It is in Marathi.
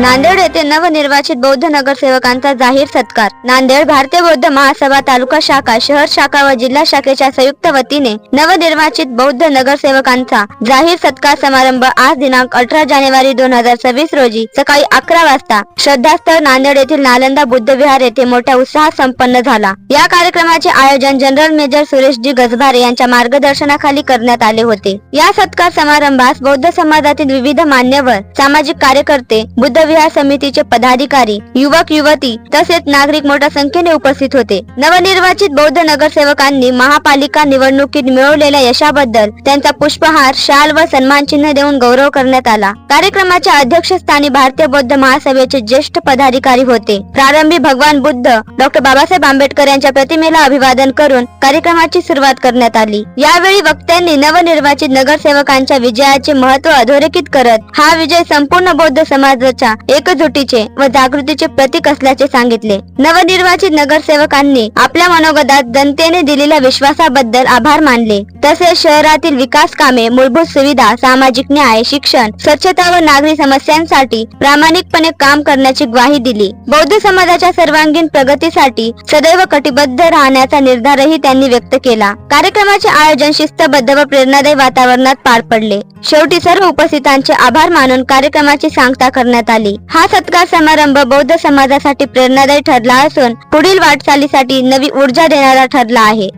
नांदेड येथे नवनिर्वाचित बौद्ध नगरसेवकांचा जाहीर सत्कार। नांदेड भारतीय बौद्ध महासभा तालुका शाखा, शहर शाखा व जिल्हा शाखेच्या संयुक्त वतीने नवनिर्वाचित बौद्ध नगरसेवकांचा जाहीर सत्कार समारंभ आज दिनांक 18 जानेवारी 2026 रोजी सकाळी 11 वाजता श्रद्धास्थळ नांदेड येथील नालंदा बुद्ध विहार येथे मोठ्या उत्साहात संपन्न झाला। या कार्यक्रमाचे आयोजन जनरल मेजर सुरेश जी गजभारे यांच्या मार्गदर्शनाखाली करण्यात आले होते। या सत्कार समारंभास बौद्ध समाजातील विविध मान्यवर, सामाजिक कार्यकर्ते, बुद्ध विहार समितीचे पदाधिकारी, युवक युवती तसेच नागरिक मोठ्या संख्येने उपस्थित होते। नवनिर्वाचित बौद्ध नगरसेवकांनी महापालिका निवडणुकीत मिळवलेल्या यशाबद्दल त्यांचा पुष्पहार, शाल व सन्मान चिन्ह देऊन गौरव करण्यात आला। कार्यक्रमाच्या अध्यक्षस्थानी भारतीय बौद्ध महासभेचे ज्येष्ठ पदाधिकारी होते। प्रारंभी भगवान बुद्ध, डॉक्टर बाबासाहेब आंबेडकर यांच्या प्रतिमेला अभिवादन करून कार्यक्रमाची सुरुवात करण्यात आली। यावेळी वक्त्यांनी नवनिर्वाचित नगरसेवकांच्या विजयाचे महत्त्व अधोरेखित करत हा विजय संपूर्ण बौद्ध समाजाच्या एकजुटीचे व जागृतीचे प्रतीक असल्याचे सांगितले। नवनिर्वाचित नगरसेवकांनी आपल्या मनोगतात जनतेने दिलेल्या विश्वासाबद्दल आभार मानले। तसेच शहरातील विकास कामे, मूलभूत सुविधा, सामाजिक न्याय, शिक्षण, स्वच्छता व नागरी समस्यांसाठी प्रामाणिकपणे काम करण्याची ग्वाही दिली। बौद्ध समाजाच्या सर्वांगीण प्रगतीसाठी सदैव कटिबद्ध राहण्याचा निर्धारही त्यांनी व्यक्त केला। कार्यक्रमाचे आयोजन शिस्तबद्ध व प्रेरणादायी वातावरणात पार पडले। शेवटी सर्व उपस्थितांचे आभार मानून कार्यक्रमाची सांगता करण्यात आली। हा सत्कार समारंभ बौद्ध समाजासाठी प्रेरणादायी ठरला असून पुढील वाटचालीसाठी नवी ऊर्जा देणारा ठरला आहे।